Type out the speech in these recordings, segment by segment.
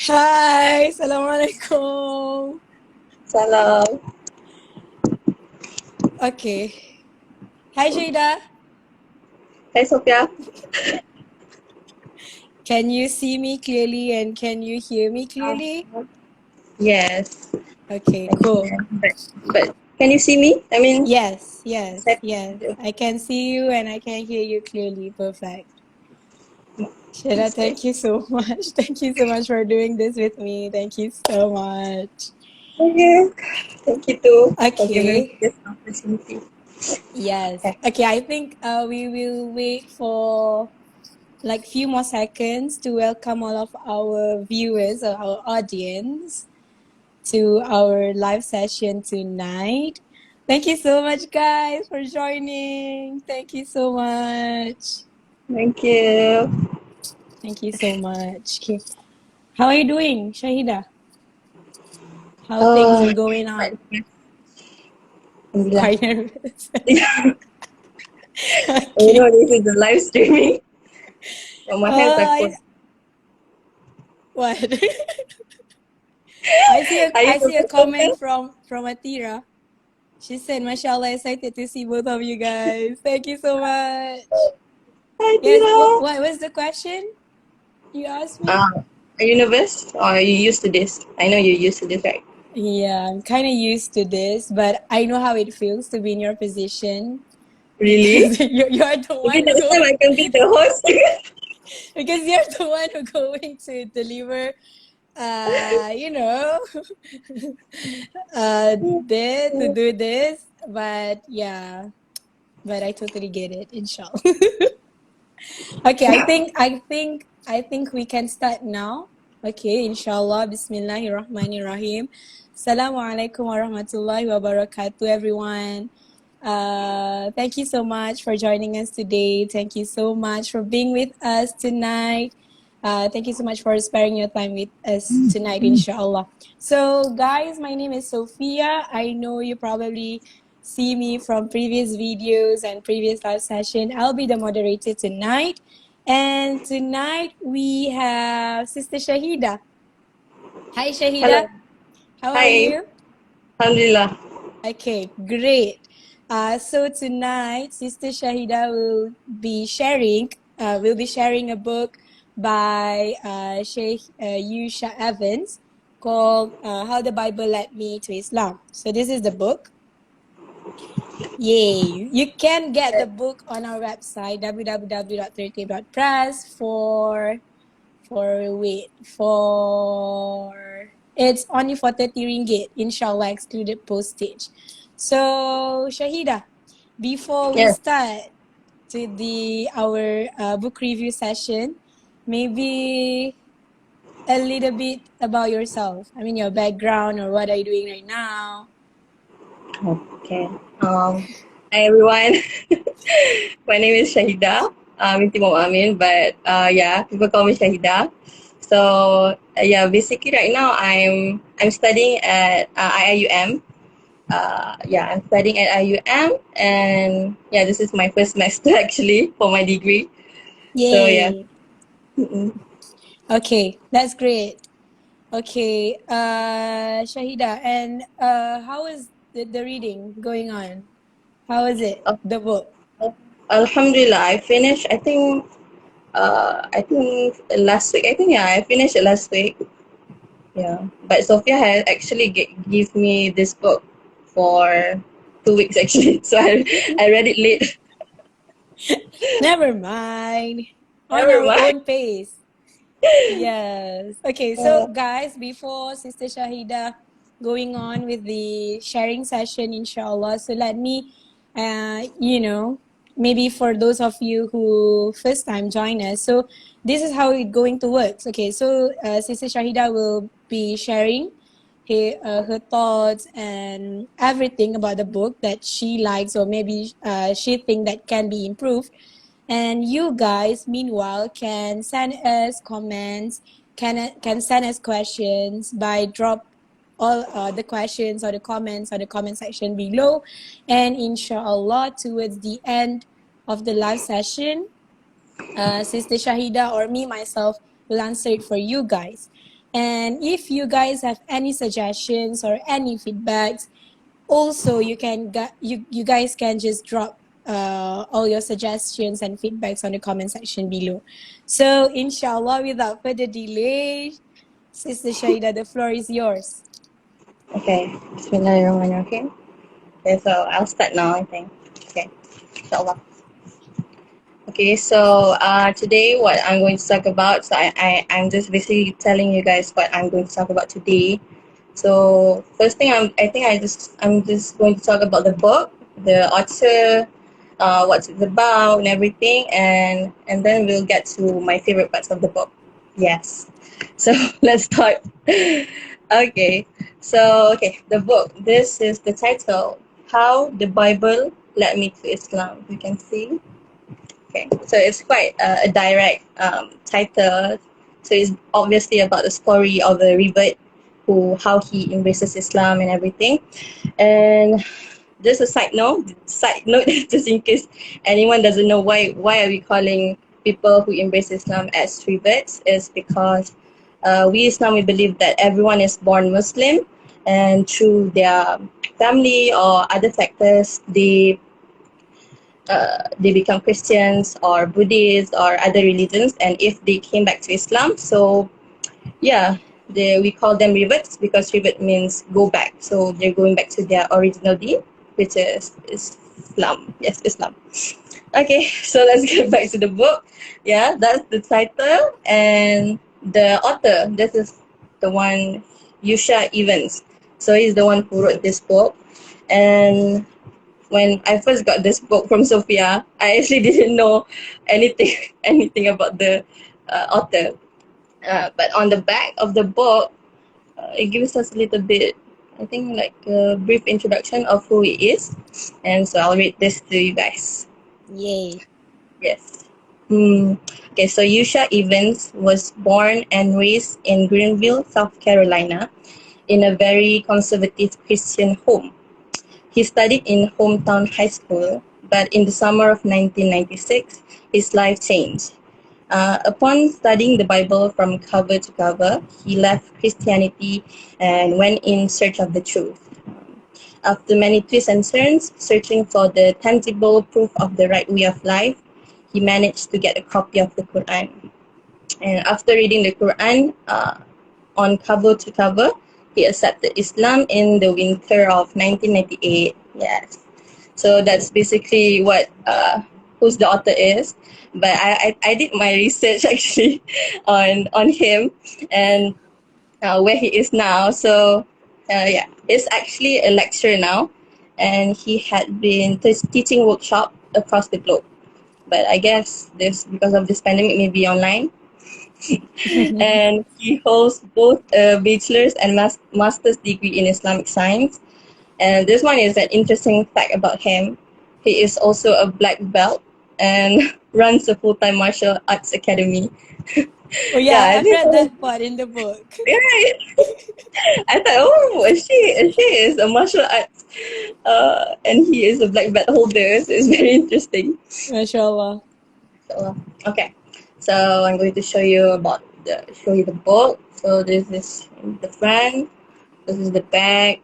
Hai, Assalamualaikum. Salam. Okay. Hi, Jada. Hi, Sophia. Can you see me clearly and can you hear me clearly? Yes, Okay, I cool. can. But can you see me? I mean, Yes, is yes, that yes. I can see you and I can hear you clearly. Perfect. Shada, okay? thank you so much. Thank you so much for doing this with me. Thank you so much. Okay. Thank you too for giving me Okay. this opportunity. Yes. Yeah. Okay, I think we will wait for like few more seconds to welcome all of our viewers or our audience to our live session tonight. Thank you so much, guys, for joining. Thank you so much. Thank you. Thank you so much. Okay. How are you doing, Shahida? How things Oh, are going but on? Alhamdulillah. Quite nervous. You Okay. know, this is the live streaming. But my hands are I cold. what? Are you I see a nervous, Sophia? comment from Atira. She said, "Mashallah, excited to see both of you guys. Thank you so much." Hi, Yes. Tira. What was the question you asked me? Are you nervous or are you used to this? I know you're used to this, right? Yeah, I'm kind of used to this, but I know how it feels to be in your position Really? because you're the Maybe one who next time I can be the host. because you're the one who going to deliver, you know, this to do this. But yeah, but I totally get it, inshallah. Okay, I think we can start now. Okay, inshallah. Bismillahirrahmanirrahim. Assalamualaikum warahmatullahi wabarakatuh, everyone. Thank you so much for joining us today. Thank you so much for being with us tonight. Thank you so much for sparing your time with us tonight, inshallah. So, guys, my name is Sophia. I know you probably see me from previous videos and previous live session. I'll be the moderator tonight. And tonight we have Sister Shahida. Hi, Hello. Shahida. How are Hi. you? Alhamdulillah. Okay, great. So tonight, Sister Shahida will be sharing a book by Sheikh Yusha Evans called How the Bible Led Me to Islam. So this is the book. Yay! You can get the book on our website www.tertib.press for it's only for 30 ringgit, inshallah, excluded postage. So Shahida, before we Yes. start to the our book review session, maybe a little bit about yourself. I mean, your background or what are you doing right now? Okay. Hi everyone. My name is Shahida. Binti Amin, but yeah, people call me Shahida. So yeah, basically right now I'm studying at IIUM. Yeah, I'm studying at IUM, and yeah, this is my first semester actually for my degree. So yeah. Yay! Okay, that's great. Okay, Shahida, and how is the reading going on? How is it? Uh, The book? Alhamdulillah, I think last week. I think yeah, I finished it last week. Yeah, but Sophia had actually give me this book for 2 weeks actually, so I read it late. Never mind. On Never our mind. own pace. Yes. Okay, so Uh, guys, before Sister Shahida going on with the sharing session, inshallah, so let me, maybe for those of you who first time join us, so this is how it's going to work. Okay, so Sister Shahida will be sharing her thoughts and everything about the book that she likes or maybe she think that can be improved. And you guys, meanwhile, can send us comments, can send us questions by drop all the questions or the comments or the comment section below. And inshallah, towards the end of the live session, Sister Shahida or me myself will answer it for you guys. And if you guys have any suggestions or any feedbacks, also you guys can just drop all your suggestions and feedbacks on the comment section below. So inshallah, without further delay, Sister Shaida, the floor is yours. Okay. Bismillahirrahmanirrahim. Okay, so I'll start now, I think. Okay. Inshallah. Okay, so today what I'm going to talk about, so I'm just basically telling you guys what I'm going to talk about today. So first thing I'm just going to talk about the book, the author, what it's about and everything, and then we'll get to my favorite parts of the book. Yes. So let's start. Okay. So okay, the book. This is the title, How the Bible Led Me to Islam. You can see. Okay, so it's quite a direct title. So it's obviously about the story of the revert, how he embraces Islam and everything. And just a side note, just in case anyone doesn't know why are we calling people who embrace Islam as reverts, is because we Islam, we believe that everyone is born Muslim, and through their family or other factors, they become Christians or Buddhists or other religions, and if they came back to Islam, so yeah, we call them reverts because revert means go back. So they're going back to their original deen, which is Islam. Yes, Islam. Okay, so let's get back to the book. Yeah, that's the title, and the author. This is the one, Yusha Evans. So he's the one who wrote this book, and when I first got this book from Sophia, I actually didn't know anything anything about the author. But on the back of the book, it gives us a little bit, I think, like a brief introduction of who he is. And so I'll read this to you guys. Yay. Yes. Okay, so Yusha Evans was born and raised in Greenville, South Carolina, in a very conservative Christian home. He studied in hometown high school, but in the summer of 1996, his life changed. Upon studying the Bible from cover to cover, he left Christianity and went in search of the truth. After many twists and turns, searching for the tangible proof of the right way of life, he managed to get a copy of the Quran. And after reading the Quran on cover to cover, he accepted Islam in the winter of 1998. Yes. So that's basically what who's the author is. But I did my research actually on him and where he is now. So yeah, he's actually a lecturer now, and he had been teaching workshop across the globe. But I guess this, because of this pandemic, maybe online. And he holds both a bachelor's and master's degree in Islamic science. And this one is an interesting fact about him. He is also a black belt and runs a full-time martial arts academy. Oh Yeah, yeah, I I've think read that part in the book. right. I thought, oh, she is a martial arts, and he is a black belt holder. So it's very interesting. MashaAllah. So, okay, so I'm going to show you the book. So this is the front. This is the back.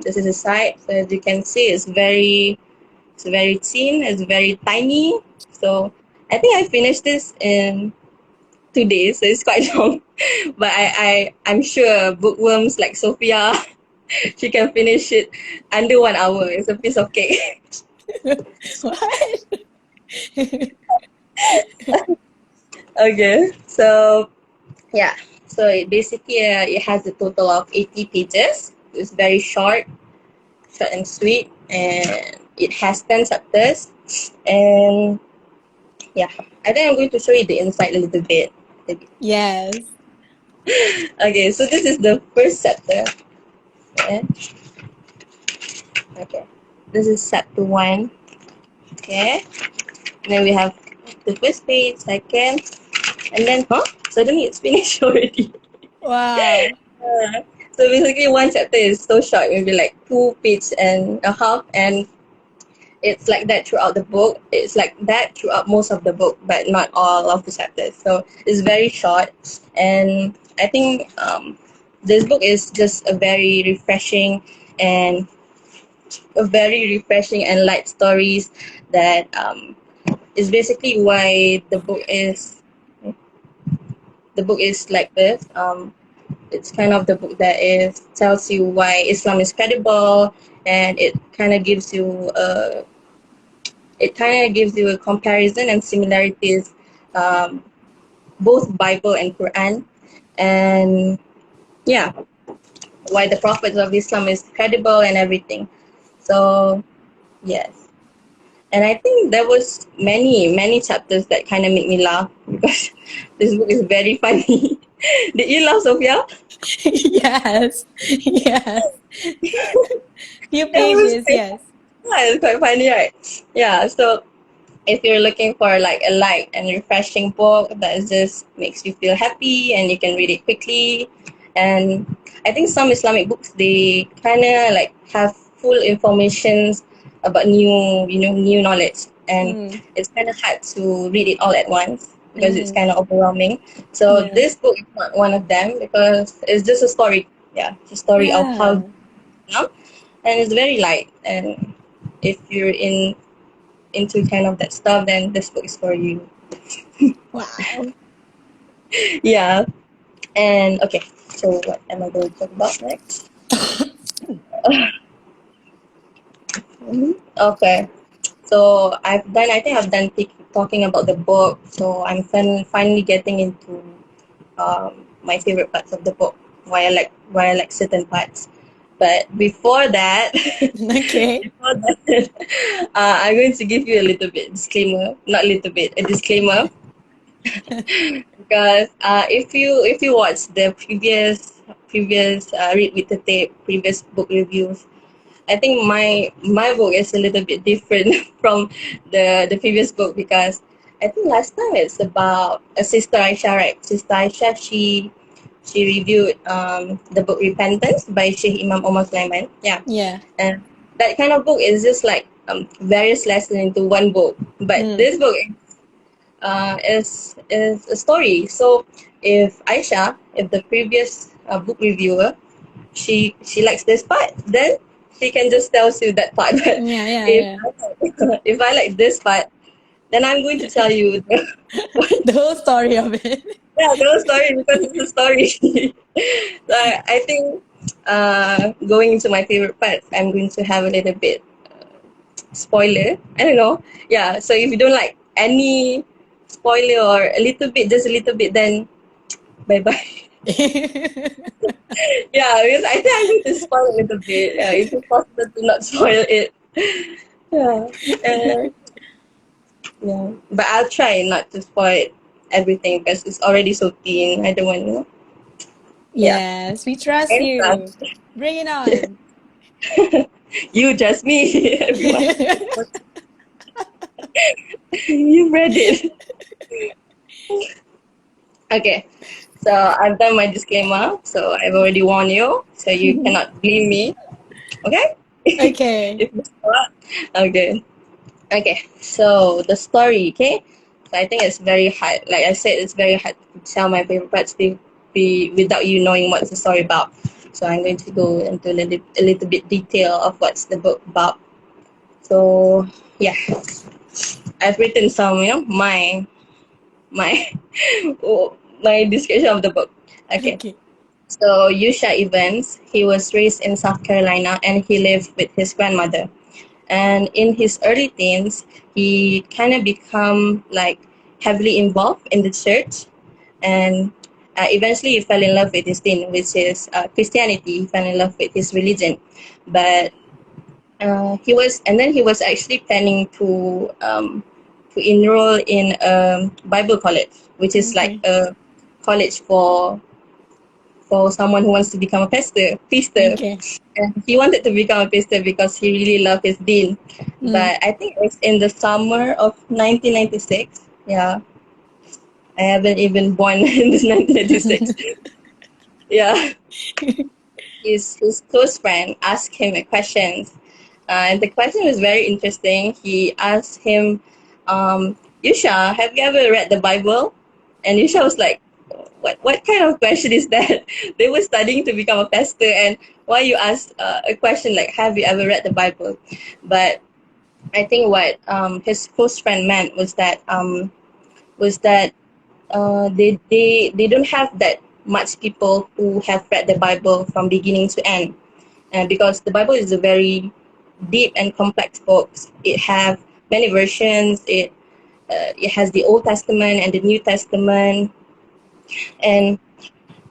This is the side. So as you can see, it's very thin. It's very tiny. So I think I finished this in 2 days. So it's quite long. But I'm sure bookworms like Sophia, she can finish it under 1 hour. It's a piece of cake. What? Okay, so yeah, so it has a total of 80 pages. It's very short and sweet, and it has 10 chapters. And yeah, I think I'm going to show you the inside a little bit. Yes. Okay, so this is the first chapter. Okay, okay. This is chapter 1. Okay, and then we have the first page, second, and then suddenly it's finished already. Wow. So basically, one chapter is so short, maybe like 2 page and a half, and it's like that throughout the book. It's like that throughout most of the book, but not all of the chapters. So it's very short, and I think this book is just and a very refreshing and light stories that is basically why the book is like this. It's kind of the book that is tells you why Islam is credible, and it kind of gives you a comparison and similarities, um, both Bible and Quran, and yeah, why the prophets of Islam is credible and everything. So yes, and I think there was many chapters that kind of make me laugh because this book is very funny. Did you laugh, Sophia? Yes. Yes. Few It was pages, quite, yes. yeah, it's quite funny, right? Yeah. So if you're looking for like a light and refreshing book that just makes you feel happy and you can read it quickly, and I think some Islamic books they kind of like have full informations about new knowledge, and Mm. it's kind of hard to read it all at once because it's Mm. kind of overwhelming. So Yeah. this book is not one of them because it's just a story. Yeah, it's a story of how, Yeah. and it's very light. And if you're into kind of that stuff, then this book is for you. Wow. Yeah. And okay, so what am I going to talk about next? Okay. So I think I've done talking about the book. So I'm finally getting into my favorite parts of the book. Why I like certain parts. But before that, Okay. I'm going to give you a little bit disclaimer. Not a little bit, a disclaimer. Because if you watch the previous read with the tape previous book reviews, I think my book is a little bit different from the previous book, because I think last time it's about a Sister Aisha, right? Sister Aisha, she reviewed the book Repentance by Sheikh Imam Omar Sulaiman. Yeah, Yeah. and that kind of book is just like various lessons into one book. But Mm. this book is a story. So if the previous book reviewer, she likes this part, then she can just tell you that part. But Yeah, yeah, if yeah. if I like this part, then I'm going to tell you The whole story of it. yeah, the whole story because it's a story. So I think going into my favorite parts, I'm going to have a little bit spoiler. I don't know. Yeah. So if you don't like any spoiler or a little bit, just a little bit, then bye bye. Yeah, because I think I'm going to spoil a little bit. If it's possible to not spoil it. Yeah. Uh, yeah. But I'll try not to spoil everything because it's already so thin. I don't want. Yeah. Yes, we trust And you. Bring it on. you just me, everyone. You read it. Okay. So I've done my disclaimer. So I've already warned you. So you cannot blame me. Okay? Okay. If it's not. Okay. Okay, so the story, okay? So I think it's very hard. Like I said, it's very hard to tell my favorite parts without you knowing what's the story about. So I'm going to go into a little bit detail of what's the book about. So yeah, I've written some, my oh, my description of the book. Okay, Okay. so Yusha Evans, he was raised in South Carolina and he lived with his grandmother. And in his early teens, he kind of become like heavily involved in the church, and eventually he fell in love with his deen, which is Christianity. He fell in love with his religion, but he was actually planning to enroll in Bible college, which is like Okay. a college for someone who wants to become a pastor. Okay. And he wanted to become a pastor because he really loved his dean. Mm. But I think it was in the summer of 1996. Yeah, I haven't even born in this 1996. Yeah, his close friend asked him a question. And the question was very interesting. He asked him, Yusha, have you ever read the Bible? And Yusha was like, what kind of question is that? They were studying to become a pastor, and why you ask a question like, have you ever read the Bible? But I think what his close friend meant was that they don't have that much people who have read the Bible from beginning to end, and because the Bible is a very deep and complex book. It have many versions. It has the Old Testament and the New Testament, and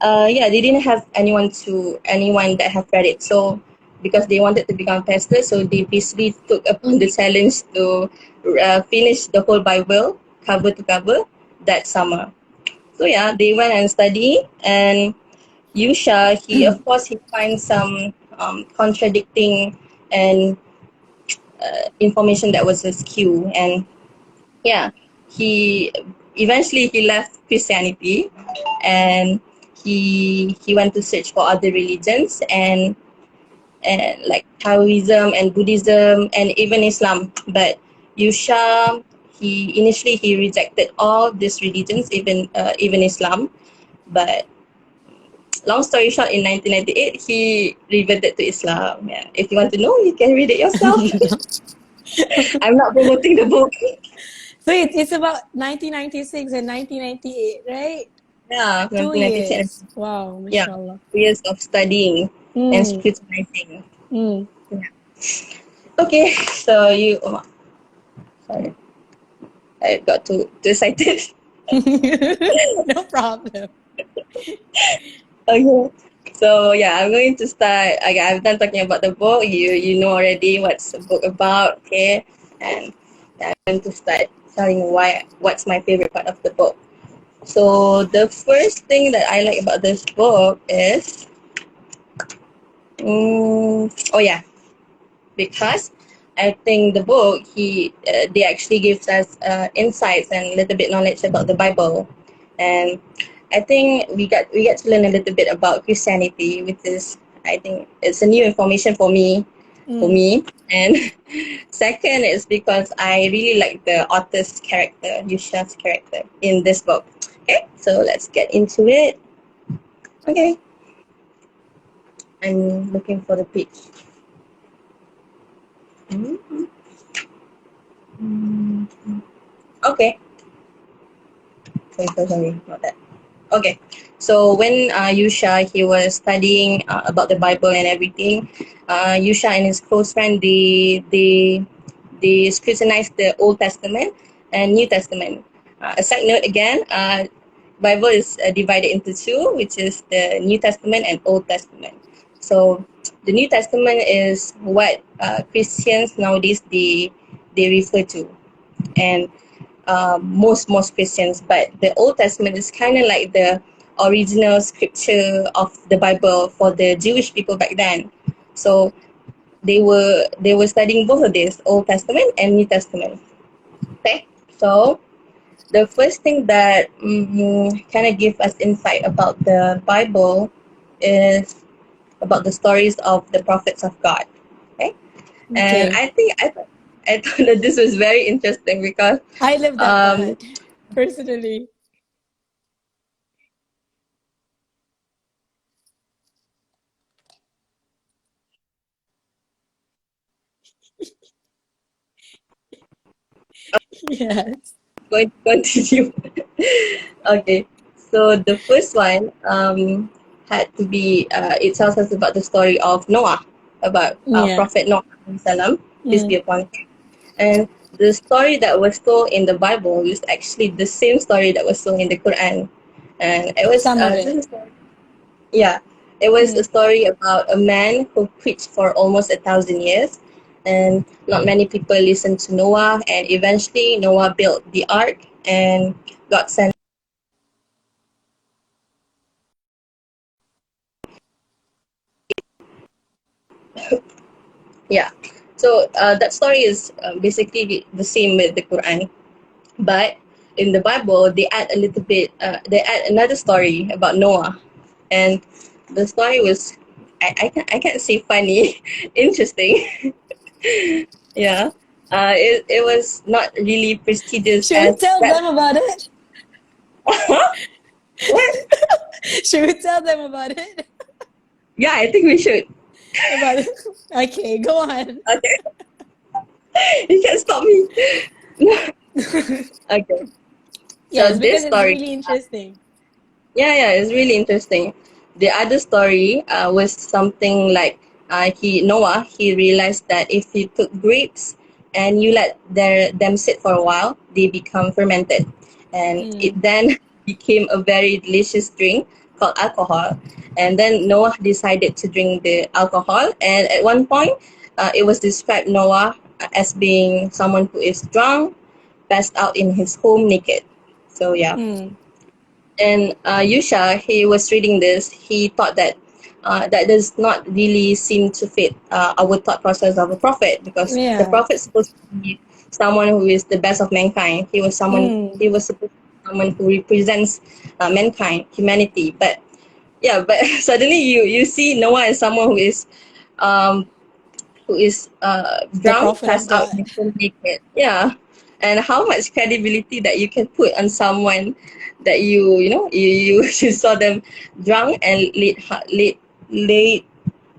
yeah, they didn't have anyone that have read it. So because they wanted to become pastor, so they basically took upon the challenge to finish the whole Bible cover to cover that summer. So yeah, they went and study, and Yusha, he of course he finds some contradicting and information that was askew, and yeah, he eventually he left Christianity, and he went to search for other religions, and like Taoism and Buddhism and even Islam. But Yusha, he rejected all these religions, even Islam. But long story short, in 1998, he reverted to Islam. Yeah. If you want to know, you can read it yourself. I'm not promoting the book. So it's about 1996 and 1998, right? Yeah, 2 1996. years. Wow, Yeah, mashallah. 2 years of studying and Mm, scrutinizing. mm. Yeah. Okay, so you, oh, sorry, I got too excited. No problem. Okay, so yeah, I'm going to start. I've done talking about the book. You know already what's the book about, okay? And yeah, I'm going to start telling what's my favorite part of the book. So the first thing that I like about this book is, oh yeah, because I think the book they actually gives us insights and a little bit knowledge about the Bible, and I think we get to learn a little bit about Christianity, which is, I think it's a new information for me, Mm. and second is because I really like the author's character, Yusha's character in this book. Okay, so let's get into it. Okay, I'm looking for the page. Mhm. Okay, sorry, not that. Okay, so when Yusha he was studying about the Bible and everything, Yusha and his close friend they scrutinized the Old Testament and New Testament. A side note again, Bible is divided into two, which is the New Testament and Old Testament. So the New Testament is what Christians nowadays they refer to, and most Christians. But the Old Testament is kind of like the original scripture of the Bible for the Jewish people back then. So they were studying both of these, Old Testament and New Testament. Okay, so the first thing that kind of give us insight about the Bible is about the stories of the prophets of God. Okay, and Okay. I thought that this was very interesting because I love that um, part, personally. Yes. going to continue. Okay, so the first one had to be it tells us about the story of Noah, about Yeah. Prophet Noah salam, peace be Mm. upon him. And the story that was told in the Bible is actually the same story that was told in the Quran, and it was Some of this it. is yeah, it was a Mm. story about a man who preached for almost 1,000 years, and not many people listened to Noah. And eventually, Noah built the ark, and God sent. Yeah, so that story is basically the same with the Quran, but in the Bible they add a little bit. They add another story about Noah, and the story was I can't say funny, interesting. Yeah. It was not really prestigious Should we as tell that. them about it? What? Should we tell them about it? Yeah, I think we should. About it? Okay, go on. Okay. You can't stop me. Okay. So Yes, because this it's story, really interesting. yeah, it's really interesting. The other story was something like Noah, he realized that if you took grapes and you let them sit for a while, they become fermented, and it Mm. then became a very delicious drink called alcohol. And then Noah decided to drink the alcohol, and at one point, it was described Noah as being someone who is drunk, passed out in his home naked. So yeah. Mm. And Yusha, he was reading this. He thought that that does not really seem to fit our thought process of a prophet, because the Yeah. prophet is supposed to be someone who is the best of mankind. He was someone. Mm. He was supposed to be someone who represents mankind, humanity. But yeah, but suddenly you see Noah as someone um, who is The drunk, prophet of passed out, God. and still naked. Yeah, and how much credibility that you can put on someone that you know you saw them drunk and laid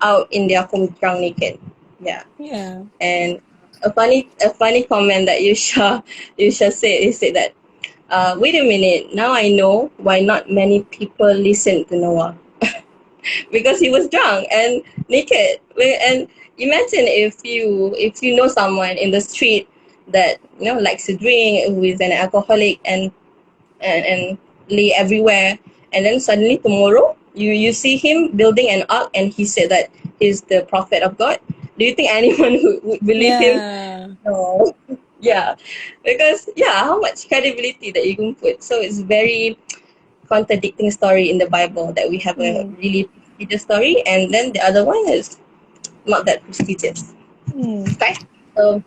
out in their home drunk naked. Yeah, Yeah. and a funny comment that Yusha said, he said that wait a minute, now I know why not many people listen to Noah, because he was drunk and naked. And imagine if you know someone in the street that likes to drink, who is an alcoholic, and lay everywhere, and then suddenly tomorrow you see him building an ark, and he said that he's the prophet of God. Do you think anyone would believe him? Yeah. No. Yeah, because how much credibility that you can put. So it's very contradicting story in the Bible, that we have a Mm. really prestigious story, and then the other one is not that prestigious. Mm. Okay, so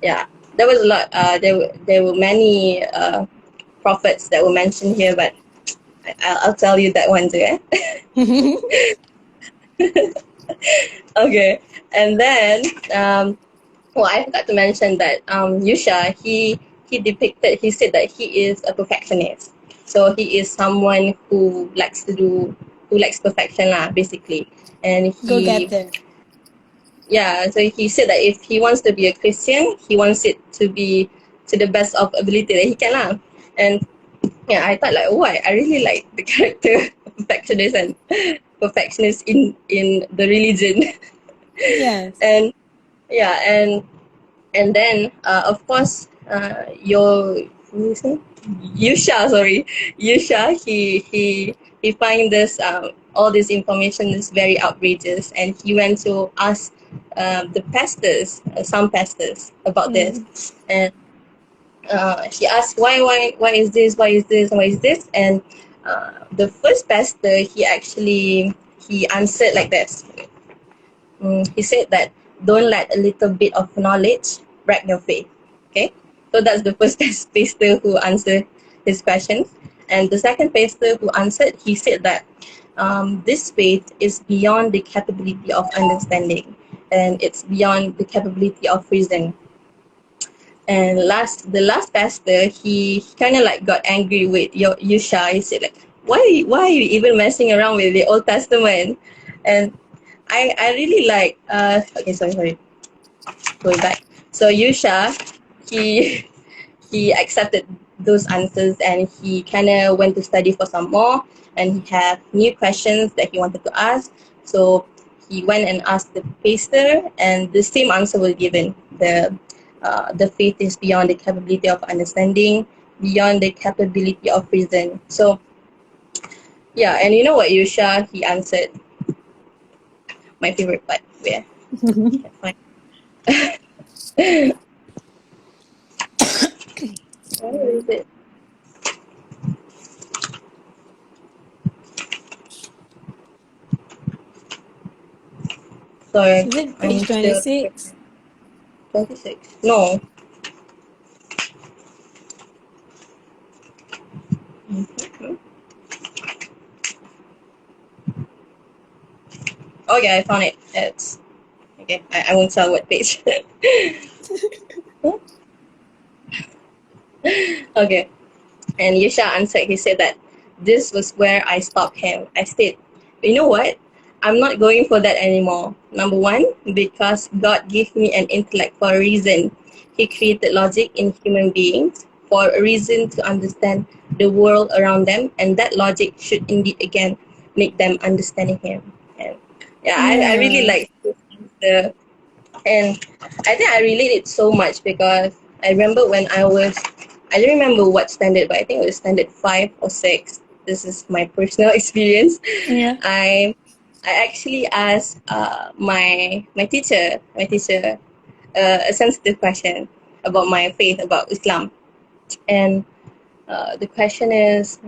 yeah, there was a lot. There were many prophets that were mentioned here, but I'll tell you that one too. Okay, and then well, I forgot to mention that Yusha, he said that he is a perfectionist. So he is someone who likes perfection lah, basically. And Go get them. so he said that if he wants to be a Christian, he wants it to be to the best of ability that he can lah. And yeah, I thought like, oh, I really like the character perfectionist and perfectionist in the religion. Yes. And yeah, and then of course your who is it? Yusha, sorry, Yusha. He find this all this information is very outrageous, and he went to ask the pastors, some pastors, about this, Mm. and he asked why is this, and the first pastor, he answered like this. He said that don't let a little bit of knowledge break your faith. Okay, so that's the first pastor who answered his questions, and the second pastor who answered, he said that this faith is beyond the capability of understanding, and it's beyond the capability of reason. And the last pastor, he kind of like got angry with Yusha. He said like, why are you even messing around with the Old Testament? And I really like okay, sorry, going back. So Yusha, he he accepted those answers, and he kind of went to study for some more, and he had new questions that he wanted to ask. So he went and asked the pastor, and the same answer was given. The faith is beyond the capability of understanding, beyond the capability of reason. So yeah, and you know what Yusha, he answered, my favorite part. Yeah, fine. Where is it? Sorry, Is it I'm page still 26? 26. No. Okay, I found it. It's Okay, I won't tell what page. Okay. And Yusha answered, he said that this was where I stopped him. I said, you know what? I'm not going for that anymore. Number one, because God gave me an intellect for a reason. He created logic in human beings for a reason to understand the world around them, and that logic should indeed again make them understanding Him. And yeah, I really Yeah. like the, and I think I relate it so much because I remember when I don't remember what standard, but I think it was standard 5 or 6. This is my personal experience. Yeah. I I actually asked my teacher a sensitive question about my faith, about Islam, and the question is,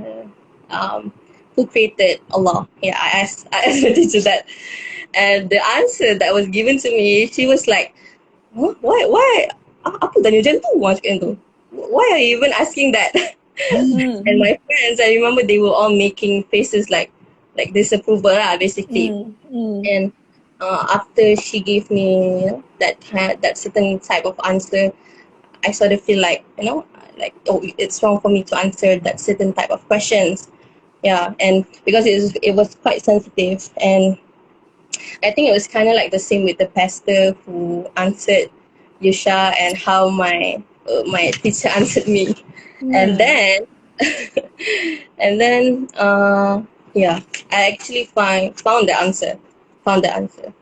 who created Allah? Yeah, I asked my teacher that, and the answer that was given to me, she was like, huh? Why? Apa tanya macam tu? Orang cakap tu. Why are you even asking that? Mm. And my friends, I remember they were all making faces like disapproval lah, basically. Mm. Mm. And after she gave me, that certain type of answer, I sort of feel like, like, oh, it's wrong for me to answer that certain type of questions. Yeah, and because it was quite sensitive, and I think it was kind of like the same with the pastor who answered Yusha, and how my teacher answered me, and Yeah. then and then yeah, I actually found the answer. Found the answer.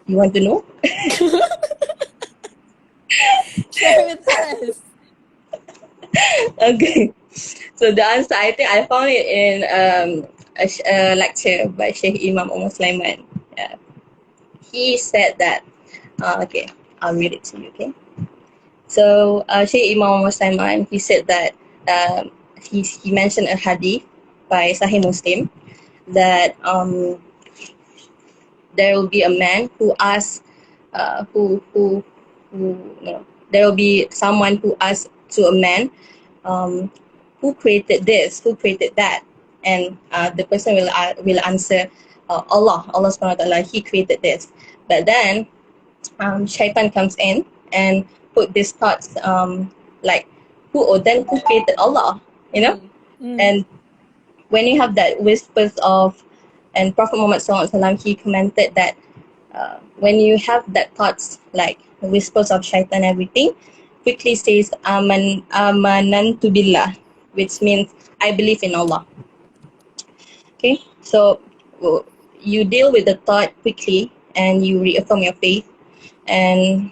You want to know? Share with us. Okay. So the answer, I think I found it in a lecture by Sheikh Imam Umar Sulaiman. Yeah. He said that. Okay, I'll read it to you. Okay. So Sheikh Imam Umar Sulaiman, he said that he mentioned a hadith by Sahih Muslim that there will be a man who asks, who no, there will be someone who asks to a man, um, who created this, who created that, and the person will answer, Allah Subhanahu wa Taala, He created this. But then Shaitan comes in and put these thoughts, like, who created Allah, you know? Mm. Mm. And when you have that whispers of, and Prophet Muhammad SAW, he commented that when you have that thoughts, like whispers of shaitan and everything, quickly says amanantu billah, which means I believe in Allah. Okay, so you deal with the thought quickly and you reaffirm your faith, and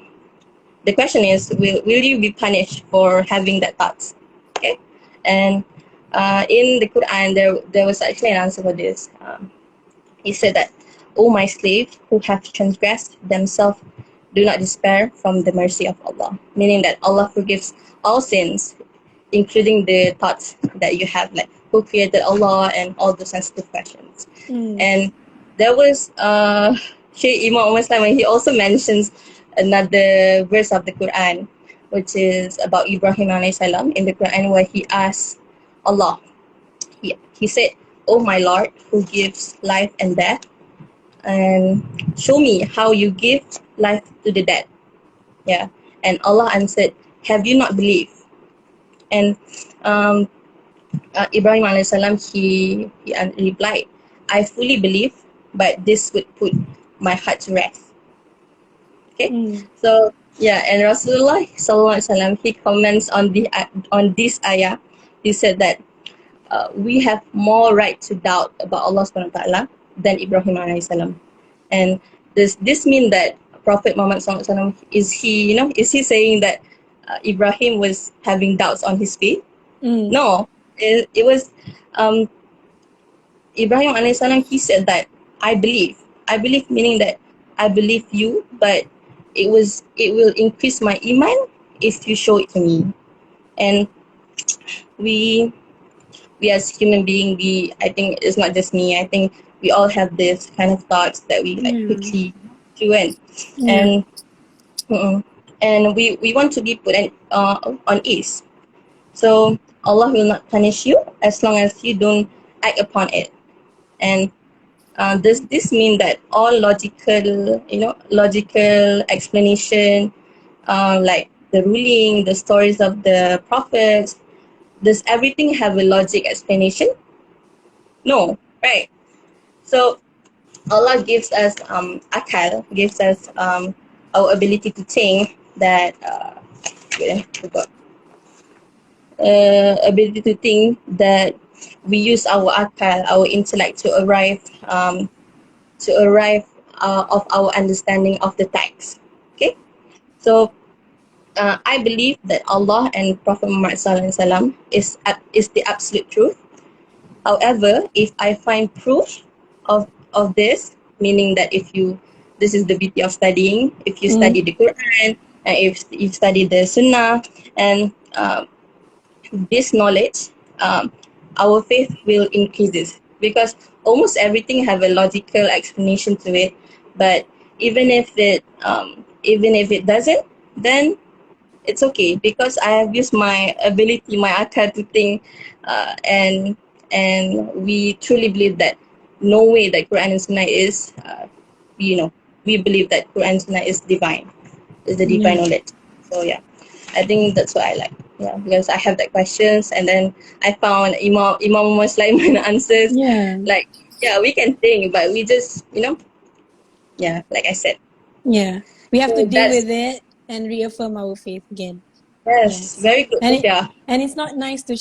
the question is, will you be punished for having that thoughts? Okay, and in the Quran, there was actually an answer for this. He said that, "O my slave who have transgressed themselves, do not despair from the mercy of Allah." Meaning that Allah forgives all sins, including the thoughts that you have, like who created Allah and all the sensitive questions. Mm. And there was Shaykh Imam Muslim, he also mentions another verse of the Quran, which is about Ibrahim alayhi salam in the Quran, where he asks Allah, he said, "Oh my Lord, who gives life and death, and show me how you give life to the dead." Yeah, and Allah answered, "Have you not believed?" And um, Ibrahim alayhi salam, he replied, "I fully believe, but this would put my heart to rest." Okay, Mm. so yeah, and Rasulullah sallallahu alaihi wasallam, he comments on this ayah. He said that we have more right to doubt about Allah subhanahu wa taala than Ibrahim alayhi salam. And this mean that Prophet Muhammad sallallahu alaihi wasallam, is he saying that Ibrahim was having doubts on his faith? Mm. No, it was um, Ibrahim alayhi salam. He said that I believe, meaning that I believe you, but it will increase my iman if you show it to me. And we as human being, I think it's not just me. I think we all have this kind of thoughts that we like Yeah. quickly chew in, Yeah. and and we want to be put on ease. So Allah will not punish you as long as you don't act upon it. And Does this mean that all logical explanation, like the ruling, the stories of the prophets, does everything have a logic explanation? No, right? So Allah gives us akal, gives us our ability to think that wait, I forgot. Ability to think that we use our akal, our intellect to arrive of our understanding of the text. Okay, so I believe that Allah and Prophet Muhammad SAW is the absolute truth. However, if I find proof of this, meaning that this is the beauty of studying. If you study the Quran and if you study the Sunnah and this knowledge, our faith will increases because almost everything have a logical explanation to it. But even if it doesn't, then it's okay because I have used my ability, my akal to think, and we truly believe that no way that Quran and Sunnah is, we believe that Quran and Sunnah is the divine Yeah. knowledge. So yeah, I think that's what I like. Yeah, because I have that questions, and then I found Imam Sulaiman answers. Yeah. Like, yeah, we can think, but we just, yeah, like I said. Yeah. We have to So deal that's with it and reaffirm our faith again. yes, Yes. very good, And Sophia. it's not nice to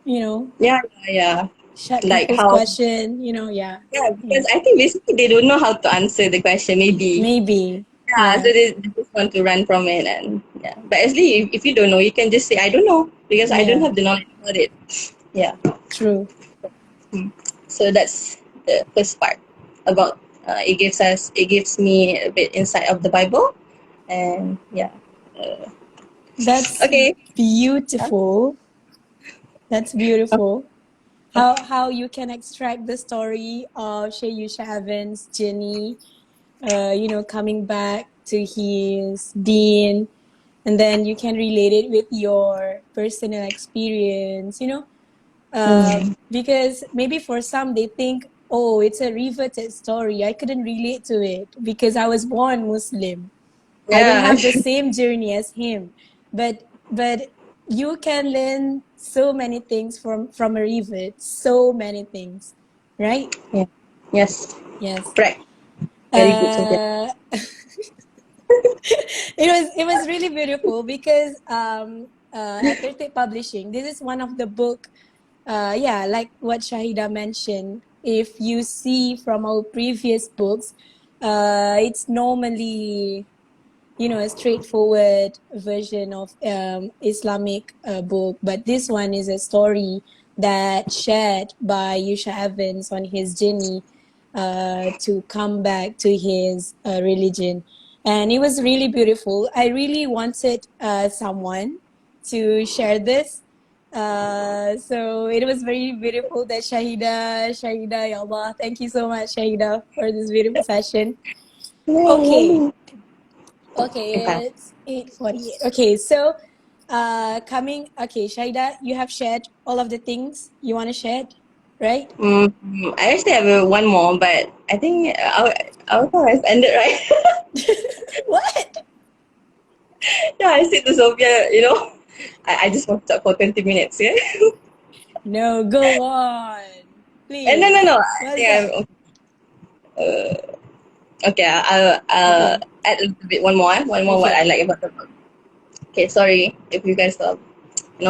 you know, Yeah, yeah. shut Like people's how, question, yeah. yeah, Yeah. because I think basically they don't know how to answer the question, maybe. Maybe. Yeah, so Yeah. they just want to run from it, and yeah. But actually, if you don't know, you can just say, I don't know, because I don't Yeah. have the knowledge about it. Yeah. True. So that's the first part about it gives me a bit insight of the Bible, and yeah. That's Okay. Huh? beautiful. That's beautiful. How you can extract the story of Sheyusha Evans' journey, coming back to his dean, and then you can relate it with your personal experience, because maybe for some they think, oh, it's a reverted story. I couldn't relate to it because I was born Muslim. I don't Yeah. have the same journey as him. But you can learn so many things from a revert, so many things, right? Yeah. Yes. Yes. Correct. Very good, Sophia. Uh, it was really beautiful because at Tertib Publishing, this is one of the book. Yeah, like what Shahida mentioned. If you see from our previous books, it's normally a straightforward version of Islamic book, but this one is a story that shared by Yusha Evans on his journey to come back to his religion. And it was really beautiful. I really wanted someone to share this. So it was very beautiful that Shahida, Ya Allah. Thank you so much, Shahida, for this beautiful session. Okay, No. Okay. Okay, it's 8:48. Okay, so Shaida, you have shared all of the things you want to share, right? I actually have one more, but I think our time has ended, right? What? Yeah, I said to Sophia, I just want to talk for 20 minutes, yeah? No, go on. No, no, Please. no. I What's think up? okay, I'll Okay. add a little bit, one more what I Okay. like about the book. Okay, sorry if you guys are,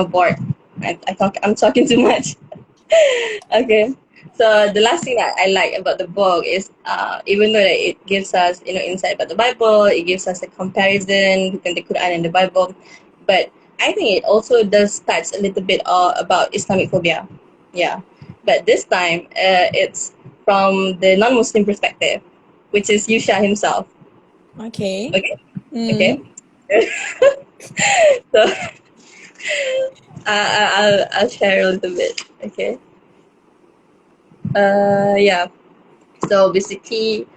bored. I'm talking too much. Okay. So the last thing that I like about the book is, even though that it gives us, insight about the Bible, it gives us a comparison between the Quran and the Bible, but I think it also does touch a little bit about Islamic phobia. Yeah. But this time, it's from the non-Muslim perspective, which is Yusha himself. Okay. Okay. Okay. Mm. So I'll share a little bit. Okay. Yeah. So basically,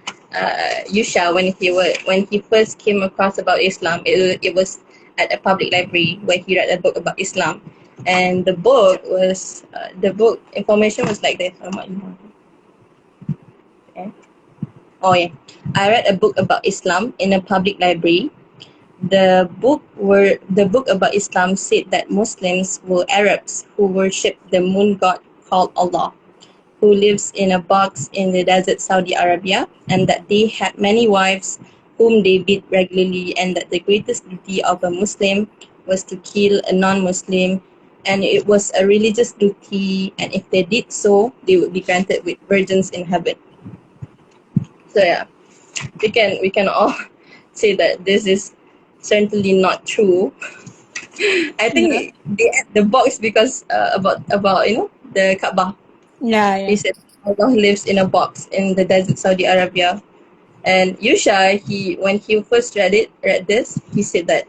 Yusha, when he first came across about Islam, it was at a public library where he read a book about Islam, and the book information was like this. Oh yeah, I read a book about Islam in a public library. The book about Islam said that Muslims were Arabs who worshipped the moon god called Allah, who lives in a box in the desert Saudi Arabia, and that they had many wives whom they beat regularly, and that the greatest duty of a Muslim was to kill a non-Muslim, and it was a religious duty, and if they did so, they would be granted with virgins in heaven. So yeah, we can all say that this is certainly not true. I Yeah. think the box because about the Kaabah. Yeah, They yeah. said Allah lives in a box in the desert Saudi Arabia. And Yusha, he when he first read this, he said that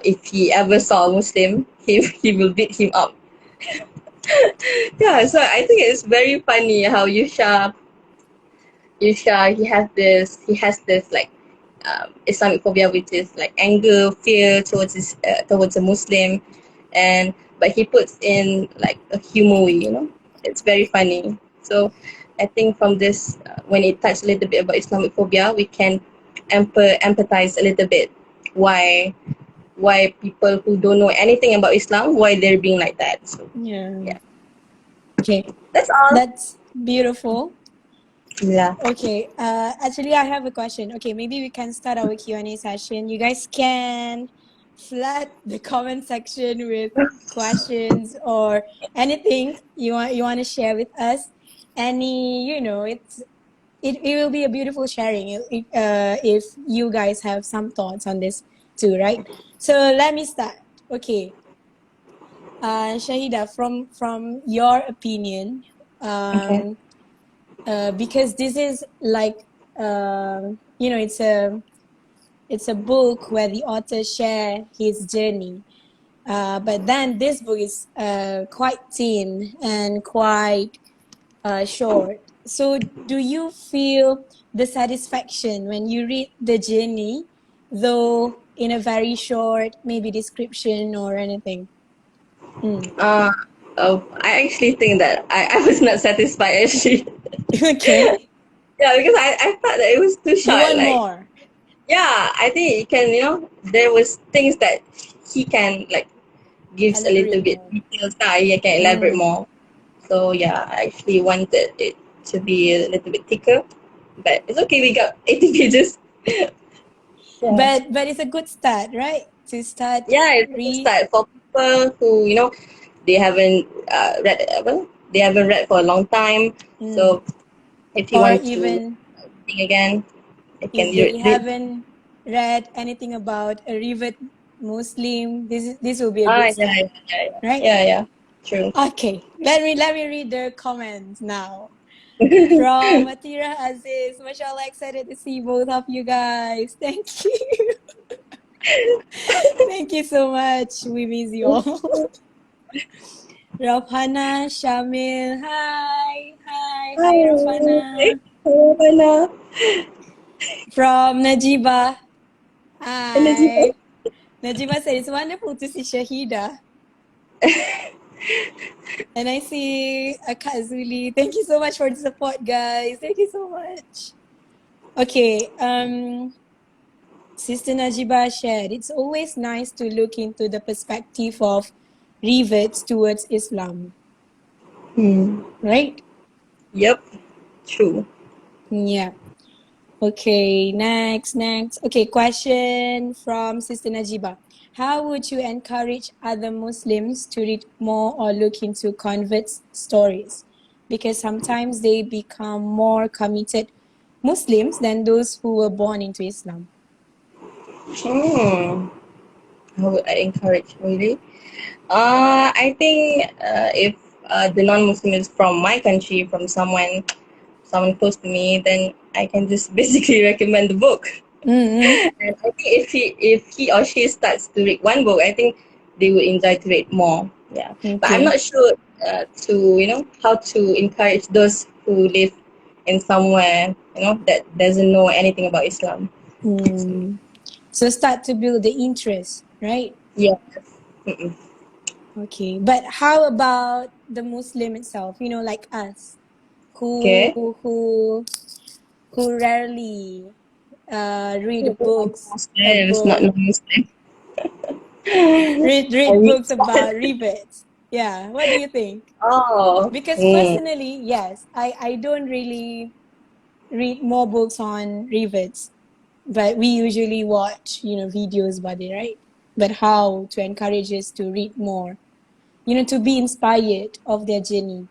if he ever saw a Muslim, he will beat him up. Yeah, so I think it's very funny how Yusha he has this like Islamic phobia, which is like anger, fear towards a Muslim, and but he puts in like a humor way. It's very funny. So I think from this, when it touched a little bit about Islamic phobia, we can empathize a little bit why why people who don't know anything about Islam, why they're being like that. So Yeah. yeah, Okay. that's all. That's beautiful. Yeah. Okay. Actually, I have a question. Okay, maybe we can start our Q&A session. You guys can flood the comment section with questions or anything you want to share with us. Any, it will be a beautiful sharing if you guys have some thoughts on this too, right? So let me start. Okay. Shahida, from your opinion, Okay. um, because this is like it's a book where the author share his journey, but then this book is quite thin and quite short. So do you feel the satisfaction when you read the journey, though in a very short maybe description or anything? Mm. Uh, I actually think that I was not satisfied actually. Okay. Yeah, because I thought that it was too You short. want Like, more? yeah, I think it can, there was things that he can like gives a little Elaborate bit more. details that he can elaborate Mm. more. So yeah, I actually wanted it to be a little bit thicker, but it's okay. We got 80 pages. Yeah, But it's a good start, right? To start yeah, it's a good read. start for people who they haven't read well, they haven't read for a long time. Mm. So if you Or want to even think again, it can if do they it. haven't read anything about a revered Muslim, this will be a Ah, good yeah, start, yeah, yeah, yeah, right? yeah, yeah. True. Okay, let me read the comments now. From Atira Aziz, mashallah, excited to see both of you guys. Thank you. Thank you so much. We miss you all. Rafhana Shamil. Hi. Hi. Hi, Hi, hey, Rafhana. hello, Anna. From Najiba. Energy. Hi. Najiba said it's wonderful to see Shahida. And I see Akazuli. Thank you so much for the support, guys. Thank you so much. Okay. Sister Najiba shared, it's always nice to look into the perspective of reverts towards Islam, Hmm. right? Yep. True. Yeah. Okay, next. Okay, question from Sister Najiba. How would you encourage other Muslims to read more or look into converts' stories? Because sometimes they become more committed Muslims than those who were born into Islam. Hmm. How would I encourage really? I think if the non-Muslim is from my country, from someone close to me, then I can just basically recommend the book. Mm-hmm. And I think if he or she starts to read one book, I think they would enjoy to read more. Yeah, but I'm Okay. not sure to how to encourage those who live in somewhere that doesn't know anything about Islam. So, Mm. So start to build the interest, right? yeah. Mm-mm. Okay. But how about the Muslim itself? Like us, who Okay. who who rarely read a Muslims, not book, non-Muslim. read books about rivets. Yeah, what do you think? Oh, Because personally, yes, I don't really read more books on rivets, but we usually watch, videos about it, right? But how to encourage us to read more, to be inspired of their journey.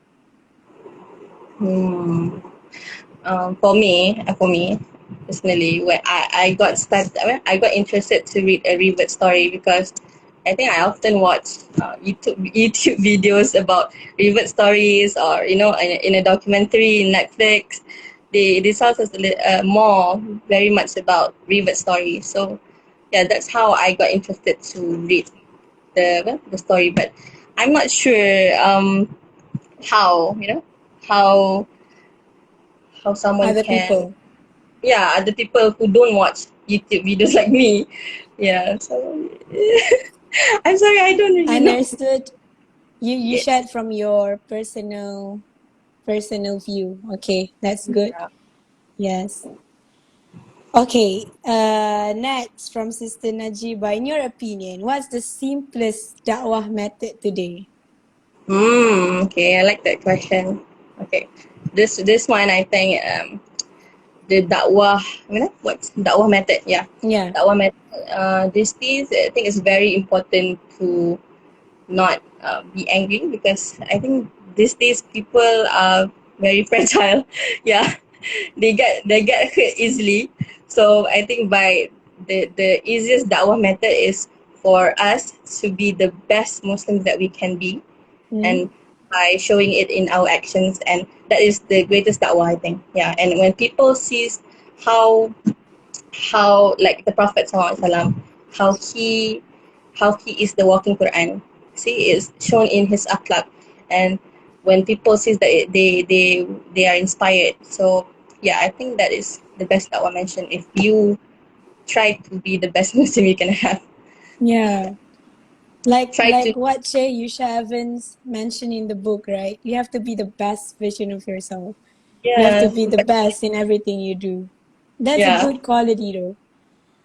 for me, personally, when I got started, I got interested to read a revert story because I think I often watch YouTube videos about revert stories, or in a documentary in Netflix. They tell us more very much about revert stories. So yeah, that's how I got interested to read the story. But I'm not sure how how how someone Other can, people. yeah, other people who don't watch YouTube videos like me. Yeah, so I'm sorry, I don't really know. Understood. You Yes. shared from your personal view. Okay, that's good. Yeah. Yes. Okay, next from Sister Najiba. In your opinion, what's the simplest dakwah method today? Okay, I like that question. Okay. This one, I think, the dakwah, what's dakwah method? Yeah. Yeah. Dakwah method. These days, I think it's very important to not be angry, because I think these days people are very fragile. Yeah, they get hurt easily. So I think by the easiest da'wah method is for us to be the best Muslims that we can be, Mm. and by showing it in our actions, and that is the greatest da'wah, I think. Yeah, and when people sees how like the Prophet SAW, how he how he is the walking Quran. See, is shown in his akhlaq, and when people sees that they are inspired. So yeah, I think that is the best that I mentioned. If you try to be the best Muslim you can have, Yeah. Like try to, like what Che Yusha Evans mentioned in the book, right? You have to be the best version of yourself. You have to yes, be the best in everything you do. That's a yeah, good quality though.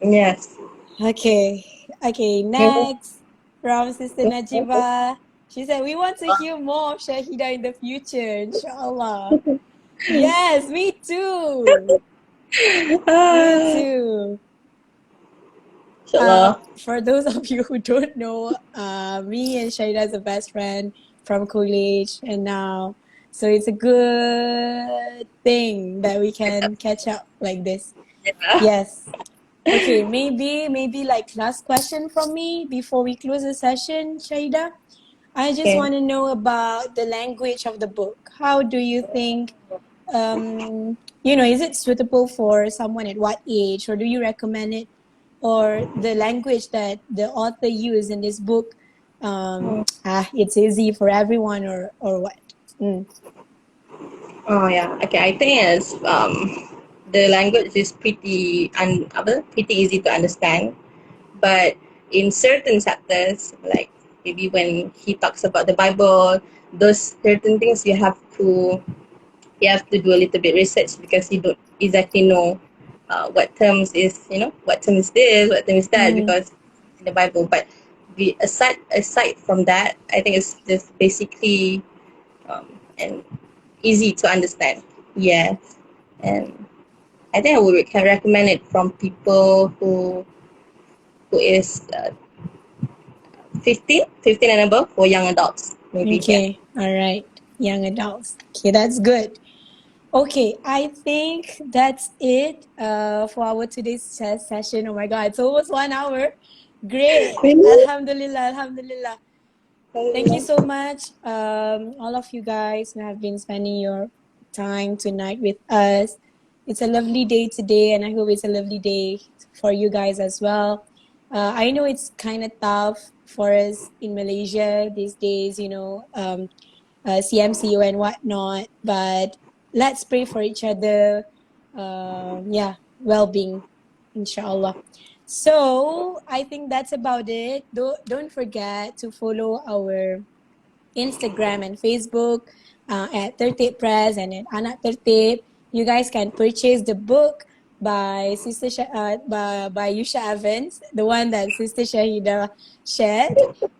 yes. Okay. Okay, next from Sister Najiba. She said, we want to hear more of Shahida in the future, inshallah. Yes, me too. Me Ah, too. inshallah. For those of you who don't know, me and Shahida is a best friend from college and now. So it's a good thing that we can catch up like this. Yeah. Yes. Okay, maybe like last question from me before we close the session, Shaida. I just Okay. want to know about the language of the book. How do you think, is it suitable for someone at what age, or do you recommend it, or the language that the author used in this book, it's easy for everyone, or what? Mm. Oh yeah. Okay. I think it's the language is pretty easy to understand, but in certain chapters, like maybe when he talks about the Bible, those certain things you have to do a little bit research, because you don't exactly know what term is this, what term is that, Mm. because in the Bible. But aside from that, I think it's just basically and easy to understand. Yes, and I think I would can recommend it from people who is 15 and above, for young adults, maybe. Yeah. Okay, all right. Young adults. Okay, that's good. Okay, I think that's it for our today's session. Oh my God, it's almost 1 hour. Great. Really? Alhamdulillah, Alhamdulillah. Thank you so much, all of you guys who have been spending your time tonight with us. It's a lovely day today, and I hope it's a lovely day for you guys as well. I know it's kind of tough for us in Malaysia these days, CMCO and whatnot, but let's pray for each other. Yeah, well being, inshallah. So I think that's about it. Don't forget to follow our Instagram and Facebook at Tertib Press and at Anak Tertib. you guys can purchase the book by by Yusha Evans, the one that Sister Shahida shared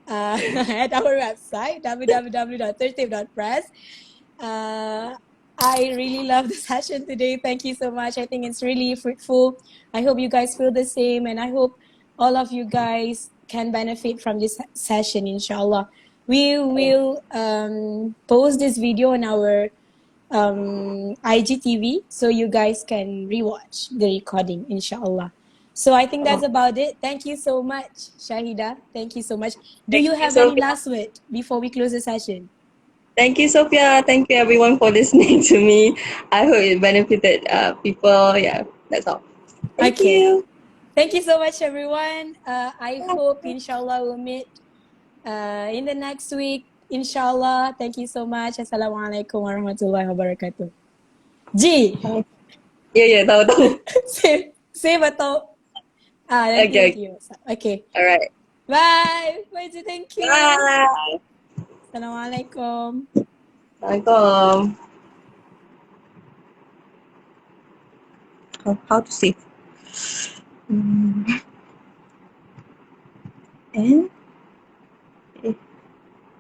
at our website www.tertib.press. Uh, I really love the session today. Thank you so much. I think it's really fruitful. I hope you guys feel the same, and I hope all of you guys can benefit from this session, inshallah. We will post this video on our IGTV so you guys can rewatch the recording, inshallah. So I think that's about it. Thank you so much, Shahida. Thank you so much. Do Thank you you, have any Sophia. last word before we close the session? Thank you, Sophia. Thank you, everyone, for listening to me. I hope it benefited people. Yeah, that's all. Thank Okay. you. Thank you so much, everyone. I hope, inshallah, we'll meet in the next week. Inshallah. Thank you so much. Assalamualaikum warahmatullahi wabarakatuh. G. Yeah, yeah, tahu tahu. Save atau nanti Okay, okay. nanti. Okay. All right. Bye. Bye. G. Thank you. Bye. Assalamualaikum. Assalamualaikum. How to save?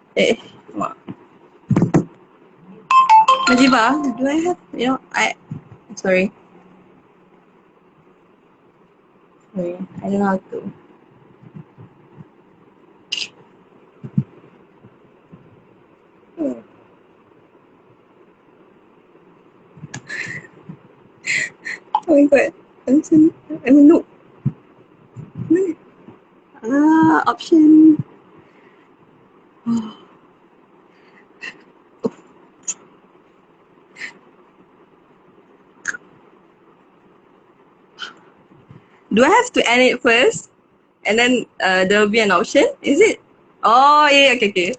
And what? Najiba, do I have? Sorry. Sorry, I don't know how to. Oh my god, I'm a noob. Option. Do I have to end it first? And then there will be an option? Is it? Oh, yeah, okay, okay.